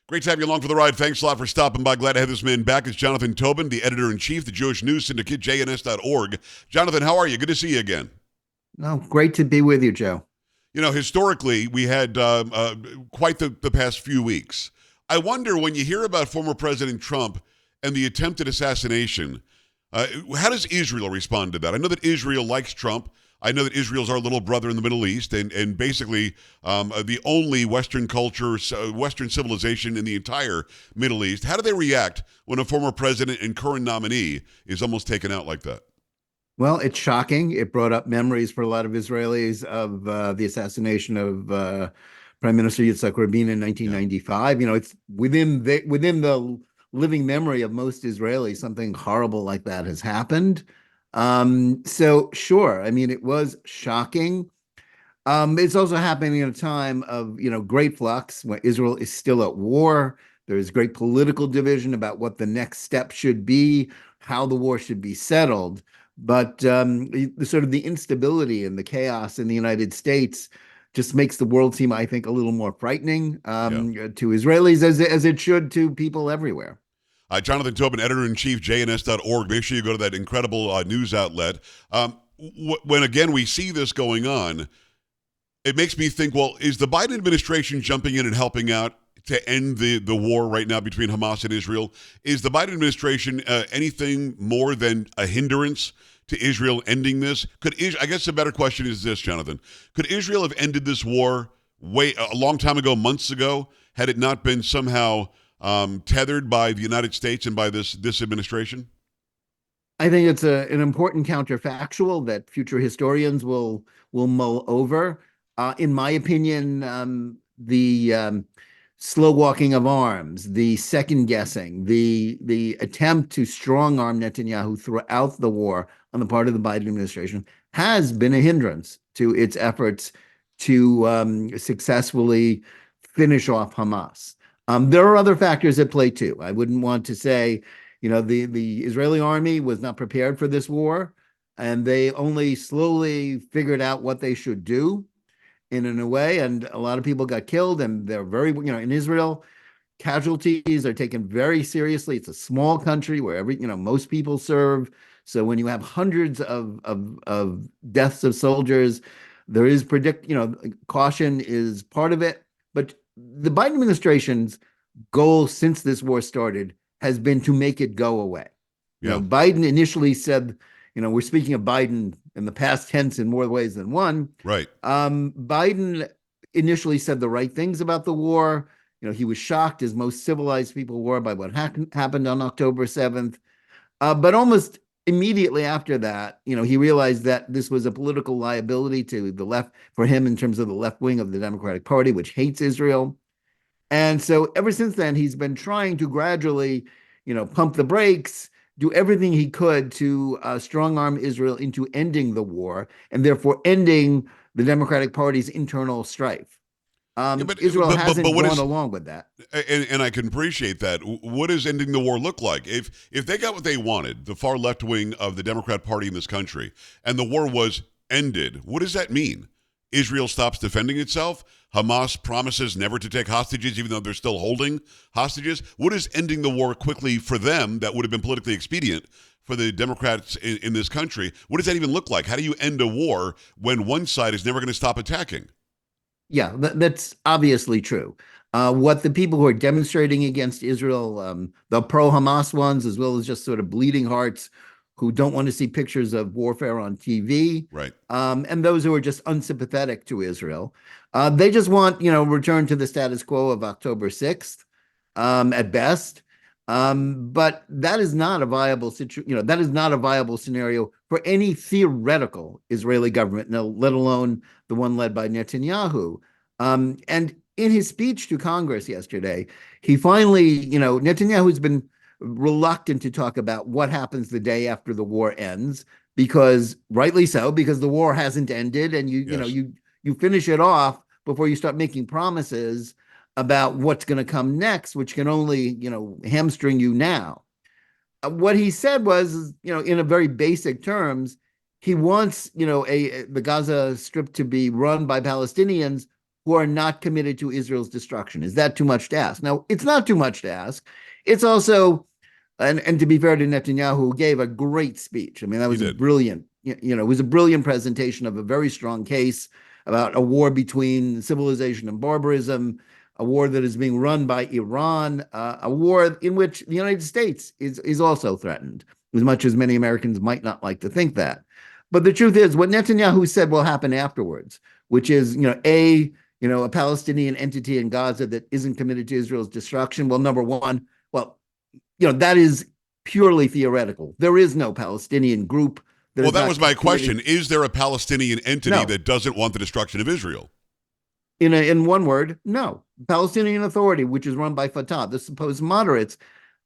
Great to have you along for the ride. Thanks a lot for stopping by. Glad to have this man back. It's Jonathan Tobin, the editor-in-chief, the Jewish News Syndicate, jns.org. Jonathan, how are you? Good to see you again. No, great to be with you, Joe. You know, historically, we had quite the past few weeks. I wonder, when you hear about former President Trump and the attempted assassination, how does Israel respond to that? I know that Israel likes Trump. I know that Israel's our little brother in the Middle East and basically the only Western culture, Western civilization in the entire Middle East. How do they react when a former president and current nominee is almost taken out like that? Well, it's shocking. It brought up memories for a lot of Israelis of the assassination of Prime Minister Yitzhak Rabin in Yeah. 1995. You know, it's within the living memory of most Israelis, something horrible like that has happened. So sure, I mean, it was shocking. It's also happening in a time of, great flux when Israel is still at war. There is great political division about what the next step should be, how the war should be settled. But sort of the instability and the chaos in the United States just makes the world seem, I think, a little more frightening Yeah. to Israelis as it should to people everywhere. Jonathan Tobin, editor-in-chief, jns.org. Make sure you go to that incredible news outlet. When, again, we see this going on, it makes me think, well, is the Biden administration jumping in and helping out to end the war right now between Hamas and Israel? Is the Biden administration anything more than a hindrance to Israel ending this? I guess the better question is this, Jonathan. Could Israel have ended this war a long time ago, months ago, had it not been somehow tethered by the United States and by this administration? I think it's an important counterfactual that future historians will mull over. In my opinion, the slow walking of arms, the second guessing, the attempt to strong arm Netanyahu throughout the war on the part of the Biden administration has been a hindrance to its efforts to successfully finish off Hamas. There are other factors at play too. I wouldn't want to say, the Israeli army was not prepared for this war, and they only slowly figured out what they should do in a way, and a lot of people got killed, and they're very, in Israel, casualties are taken very seriously. It's a small country where most people serve. So when you have hundreds of deaths of soldiers, there is caution is part of it. But the Biden administration's goal since this war started has been to make it go away. Yeah. Biden initially said, we're speaking of Biden in the past tense in more ways than one. Right. Biden initially said the right things about the war. He was shocked, as most civilized people were, by what happened on October 7th. But almost immediately after that, he realized that this was a political liability to the left for him in terms of the left wing of the Democratic Party, which hates Israel. And so ever since then, he's been trying to gradually, pump the brakes, do everything he could to strong arm Israel into ending the war and therefore ending the Democratic Party's internal strife. Yeah, Israel hasn't what gone along with that. And I can appreciate that. What does ending the war look like? If they got what they wanted, the far left wing of the Democrat Party in this country, and the war was ended, what does that mean? Israel stops defending itself? Hamas promises never to take hostages, even though they're still holding hostages? What is ending the war quickly for them that would have been politically expedient for the Democrats in this country? What does that even look like? How do you end a war when one side is never going to stop attacking? Yeah, that's obviously true. What the people who are demonstrating against Israel, the pro-Hamas ones, as well as just sort of bleeding hearts who don't want to see pictures of warfare on TV, Right. and those who are just unsympathetic to Israel, they just want, return to the status quo of October 6th, at best. But that is not a viable that is not a viable scenario for any theoretical Israeli government, no, let alone the one led by Netanyahu. And in his speech to Congress yesterday, he finally, Netanyahu's been reluctant to talk about what happens the day after the war ends, because rightly so, because the war hasn't ended, and Yes. you finish it off before you start making promises about what's going to come next, which can only, hamstring you now. What he said was, in a very basic terms, he wants, the Gaza Strip to be run by Palestinians who are not committed to Israel's destruction. Is that too much to ask? No, it's not too much to ask. It's also, and to be fair to Netanyahu, who gave a great speech. I mean, that He was a did. brilliant, it was a brilliant presentation of a very strong case about a war between civilization and barbarism, a war that is being run by Iran, a war in which the United States is also threatened, as much as many Americans might not like to think that. But the truth is, what Netanyahu said will happen afterwards, which is, a Palestinian entity in Gaza that isn't committed to Israel's destruction. Well, number one, well, that is purely theoretical. There is no Palestinian group that Well, is that not was my committed. question. Is there a Palestinian entity No. that doesn't want the destruction of Israel? In one word, no. Palestinian Authority, which is run by Fatah, the supposed moderates,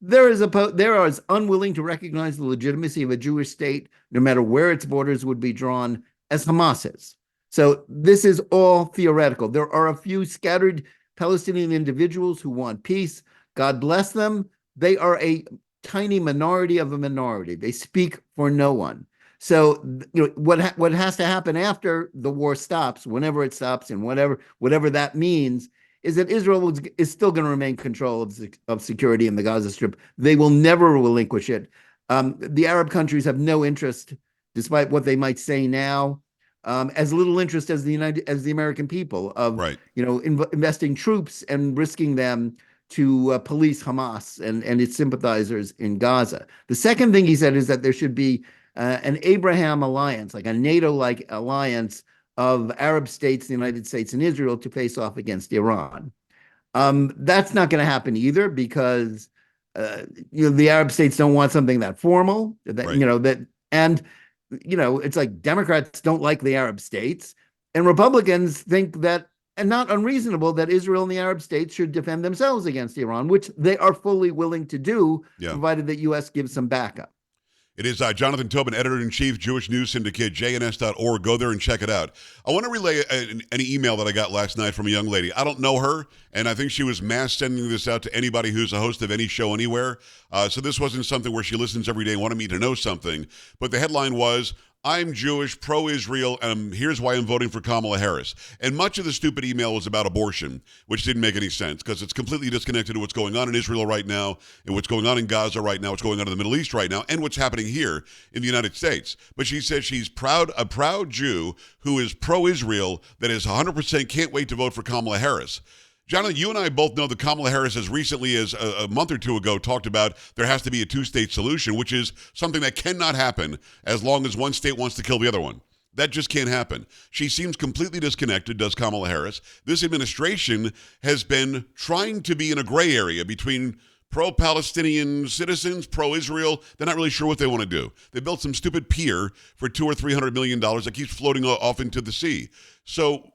there is unwilling to recognize the legitimacy of a Jewish state, no matter where its borders would be drawn, as Hamas is. So this is all theoretical. There are a few scattered Palestinian individuals who want peace. God bless them. They are a tiny minority of a minority. They speak for no one. So what has to happen after the war stops, whenever it stops, and whatever that means, is that Israel is still going to remain control of security in the Gaza Strip. They will never relinquish it. The Arab countries have no interest, despite what they might say now, as little interest as the American people of Right. investing troops and risking them to police Hamas and its sympathizers in Gaza. The second thing he said is that there should be an Abraham alliance, like a NATO-like alliance of Arab states, the United States, and Israel to face off against Iran. That's not going to happen either because the Arab states don't want something that formal. It's like Democrats don't like the Arab states, and Republicans think that, and not unreasonable, that Israel and the Arab states should defend themselves against Iran, which they are fully willing to do, provided that U.S. gives some backup. It is Jonathan Tobin, editor-in-chief, Jewish News Syndicate, jns.org. Go there and check it out. I want to relay an email that I got last night from a young lady. I don't know her, and I think she was mass sending this out to anybody who's a host of any show anywhere. So this wasn't something where she listens every day and wanted me to know something. But the headline was, I'm Jewish, pro-Israel, and here's why I'm voting for Kamala Harris. And much of the stupid email was about abortion, which didn't make any sense because it's completely disconnected to what's going on in Israel right now and what's going on in Gaza right now, what's going on in the Middle East right now, and what's happening here in the United States. But she says she's a proud Jew who is pro-Israel that is 100% can't wait to vote for Kamala Harris. Jonathan, you and I both know that Kamala Harris, as recently as a month or two ago, talked about there has to be a two-state solution, which is something that cannot happen as long as one state wants to kill the other one. That just can't happen. She seems completely disconnected, does Kamala Harris. This administration has been trying to be in a gray area between pro-Palestinian citizens, pro-Israel. They're not really sure what they want to do. They built some stupid pier for $200 or $300 million that keeps floating off into the sea. So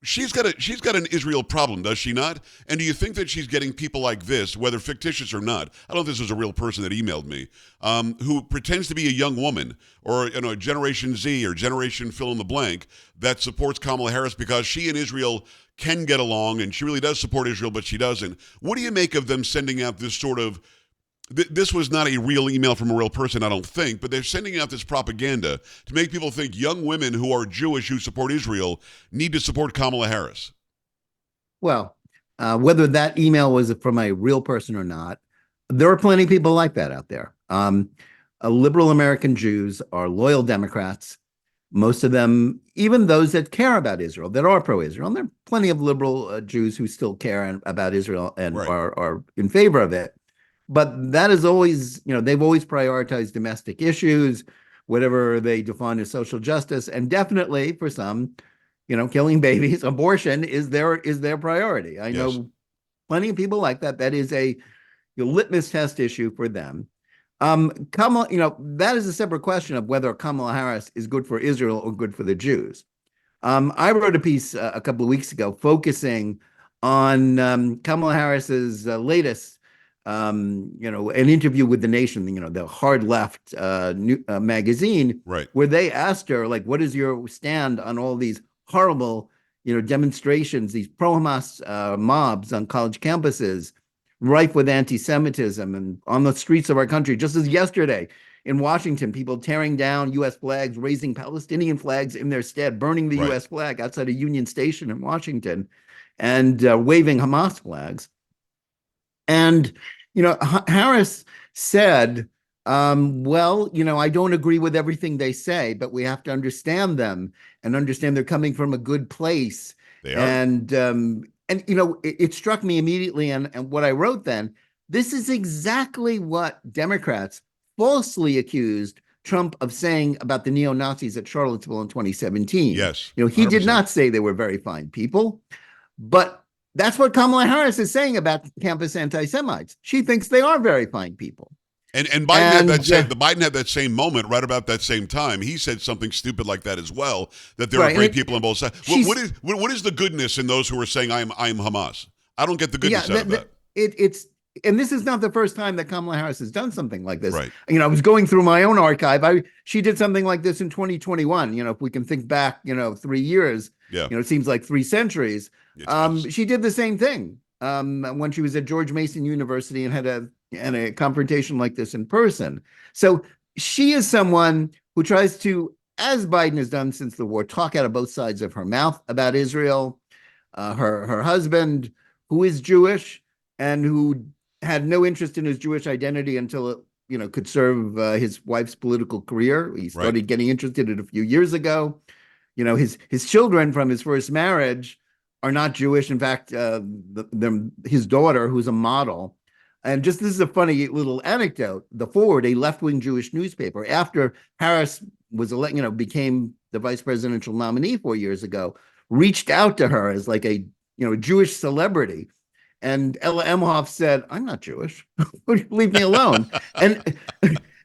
she's got an Israel problem, does she not? And do you think that she's getting people like this, whether fictitious or not? I don't know if this was a real person that emailed me, who pretends to be a young woman or Generation Z or Generation fill in the blank that supports Kamala Harris because she and Israel can get along, and she really does support Israel, but she doesn't. What do you make of them sending out this sort of this was not a real email from a real person, I don't think, but they're sending out this propaganda to make people think young women who are Jewish who support Israel need to support Kamala Harris. Well, whether that email was from a real person or not, there are plenty of people like that out there. Liberal American Jews are loyal Democrats. Most of them, even those that care about Israel, that are pro-Israel, and there are plenty of liberal Jews who still care about Israel and Right. are in favor of it. But that is always, they've always prioritized domestic issues, whatever they define as social justice. And definitely for some, killing babies, abortion is their priority. I know plenty of people like that. That is a litmus test issue for them. Kamala, that is a separate question of whether Kamala Harris is good for Israel or good for the Jews. I wrote a piece a couple of weeks ago focusing on Kamala Harris's latest an interview with The Nation, the hard left magazine, Right. where they asked her, like, what is your stand on all these horrible, demonstrations, these pro-Hamas mobs on college campuses, rife with anti-Semitism and on the streets of our country, just as yesterday in Washington, people tearing down U.S. flags, raising Palestinian flags in their stead, burning the Right. U.S. flag outside a Union Station in Washington. and waving Hamas flags. And, Harris said, well, I don't agree with everything they say, but we have to understand them and understand they're coming from a good place. They are. And it struck me immediately, and what I wrote then, this is exactly what Democrats falsely accused Trump of saying about the neo-Nazis at Charlottesville in 2017. Yes. He did 100%. not say they were very fine people, but that's what Kamala Harris is saying about campus anti-Semites. She thinks they are very fine people. And Biden had the Biden had that same moment right about that same time. He said something stupid like that as well. That there are great people on both sides. What is the goodness in those who are saying I'm Hamas? I don't get the goodness out of that. And this is not the first time that Kamala Harris has done something like this. Right. I was going through my own archive. She did something like this in 2021. If we can think back, 3 years. Yeah. It seems like 3 centuries. She did the same thing when she was at George Mason University and had a confrontation like this in person. So she is someone who tries to, as Biden has done since the war, talk out of both sides of her mouth about Israel. Her husband, who is Jewish and who had no interest in his Jewish identity until it could serve his wife's political career. He started getting interested in it a few years ago. His children from his first marriage are not Jewish. In fact, his daughter, who's a model, and this is a funny little anecdote. The Forward, a left-wing Jewish newspaper, after Harris was became the vice presidential nominee 4 years ago, reached out to her as like a Jewish celebrity. And Ella Emhoff said, "I'm not Jewish. Leave me alone." and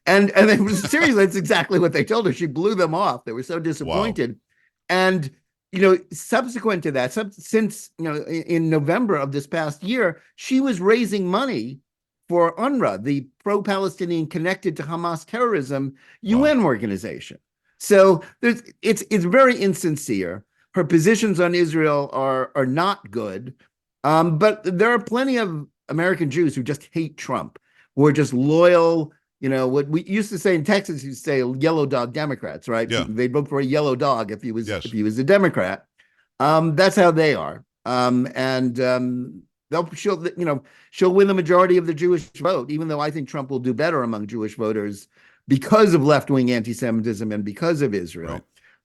it was seriously, that's exactly what they told her. She blew them off. They were so disappointed. Wow. And subsequent to that, since in November of this past year, she was raising money for UNRWA, the pro-Palestinian connected to Hamas terrorism UN organization. So it's very insincere. Her positions on Israel are not good. But there are plenty of American Jews who just hate Trump, who are just loyal. What we used to say in Texas, you say yellow dog Democrats, right? Yeah. They'd vote for a yellow dog if he was a Democrat. That's how they are. She'll win the majority of the Jewish vote, even though I think Trump will do better among Jewish voters because of left-wing anti-Semitism and because of Israel. Right.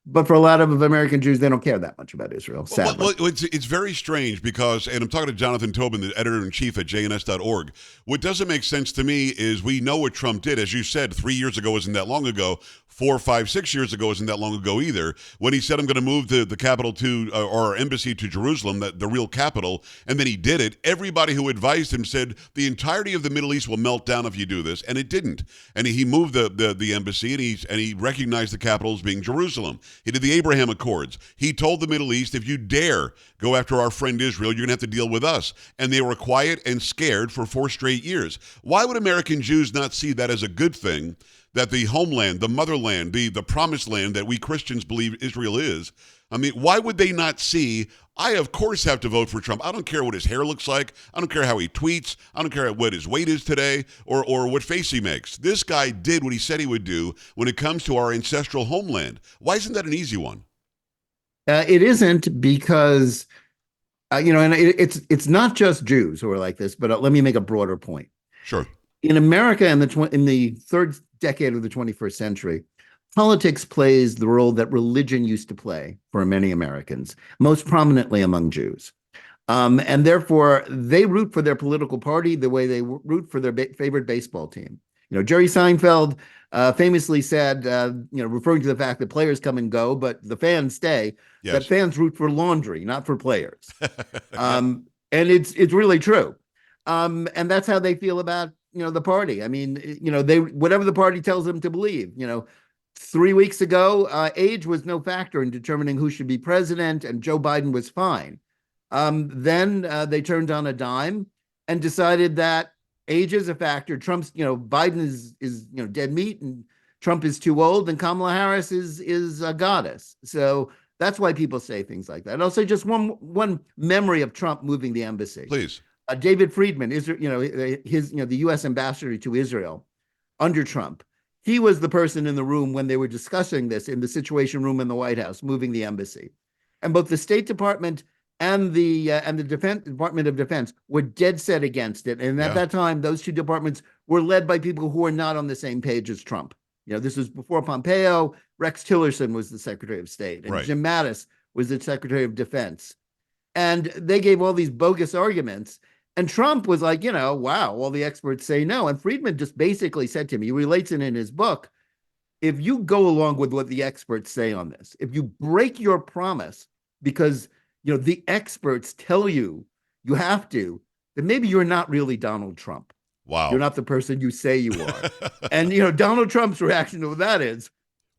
But for a lot of American Jews, they don't care that much about Israel, sadly. Well, it's very strange because, and I'm talking to Jonathan Tobin, the editor-in-chief at jns.org. What doesn't make sense to me is we know what Trump did. As you said, 3 years ago isn't that long ago. 4, 5, 6 years ago isn't that long ago either. When he said, I'm going to move the capital to, or our embassy to Jerusalem, the real capital, and then he did it, everybody who advised him said the entirety of the Middle East will melt down if you do this, and it didn't. And he moved the embassy, and he recognized the capital as being Jerusalem. He did the Abraham Accords. He told the Middle East, if you dare go after our friend Israel, you're going to have to deal with us. And they were quiet and scared for 4 straight years. Why would American Jews not see that as a good thing, that the homeland, the motherland, the promised land that we Christians believe Israel is? I mean, why would they not see, I, of course, have to vote for Trump. I don't care what his hair looks like. I don't care how he tweets. I don't care what his weight is today or what face he makes. This guy did what he said he would do when it comes to our ancestral homeland. Why isn't that an easy one? It isn't because, and it's not just Jews who are like this, but let me make a broader point. Sure. In America in the third decade of the 21st century, politics plays the role that religion used to play for many Americans, most prominently among Jews. And therefore, they root for their political party the way they root for their favorite baseball team. Jerry Seinfeld famously said, referring to the fact that players come and go, but the fans stay, that fans root for laundry, not for players. And it's really true. And that's how they feel about, the party. I mean, they whatever the party tells them to believe. 3 weeks ago, age was no factor in determining who should be president, and Joe Biden was fine. Then they turned on a dime and decided that age is a factor. Biden is dead meat, and Trump is too old, and Kamala Harris is a goddess. So that's why people say things like that. And I'll say just one memory of Trump moving the embassy. Please. David Friedman, the U.S. ambassador to Israel under Trump. He was the person in the room when they were discussing this in the Situation Room in the White House, moving the embassy. And both the State Department and the Department of Defense were dead set against it. And at Yeah. that time, those two departments were led by people who were not on the same page as Trump. This was before Pompeo. Rex Tillerson was the Secretary of State, and Right. Jim Mattis was the Secretary of Defense. And they gave all these bogus arguments. And Trump was like, wow, all the experts say no. And Friedman just basically said to him, he relates it in his book, if you go along with what the experts say on this, if you break your promise because the experts tell you you have to, then maybe you're not really Donald Trump. Wow. You're not the person you say you are. And Donald Trump's reaction to that is,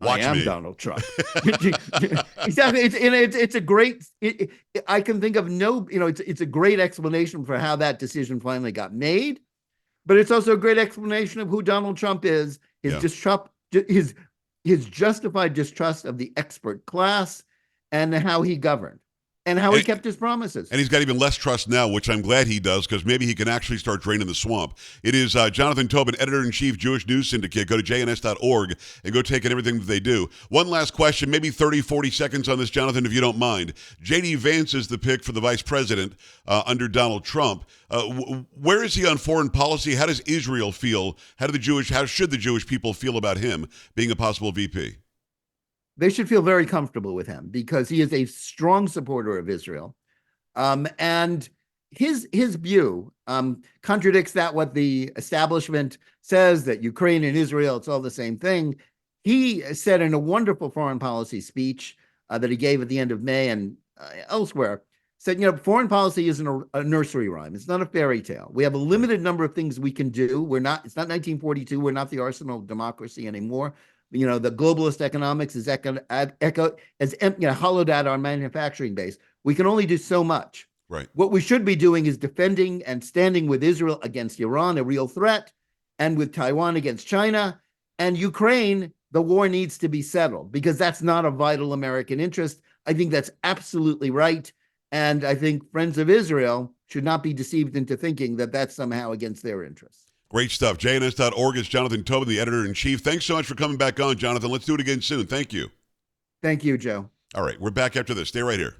Watch I am me. Donald Trump. Exactly. It's a great. I can think of no. It's a great explanation for how that decision finally got made, but it's also a great explanation of who Donald Trump is. His justified distrust of the expert class, and how he governed, and how he kept his promises. And he's got even less trust now, which I'm glad he does, because maybe he can actually start draining the swamp. It is Jonathan Tobin, editor-in-chief, Jewish News Syndicate. Go to jns.org and go take in everything that they do. One last question, maybe 30, 40 seconds on this, Jonathan, if you don't mind. J.D. Vance is the pick for the vice president under Donald Trump. Where is he on foreign policy? How does Israel feel? How should the Jewish people feel about him being a possible VP? They should feel very comfortable with him because he is a strong supporter of Israel. And his view contradicts what the establishment says, that Ukraine and Israel, it's all the same thing. He said in a wonderful foreign policy speech that he gave at the end of May and elsewhere, said, foreign policy isn't a nursery rhyme. It's not a fairy tale. We have a limited number of things we can do. It's not 1942. We're not the arsenal of democracy anymore. The globalist economics has hollowed out our manufacturing base. We can only do so much. Right. What we should be doing is defending and standing with Israel against Iran, a real threat, and with Taiwan against China. And Ukraine, the war needs to be settled because that's not a vital American interest. I think that's absolutely right. And I think friends of Israel should not be deceived into thinking that that's somehow against their interests. Great stuff. JNS.org is Jonathan Tobin, the editor-in-chief. Thanks so much for coming back on, Jonathan. Let's do it again soon. Thank you. Thank you, Joe. All right, we're back after this. Stay right here.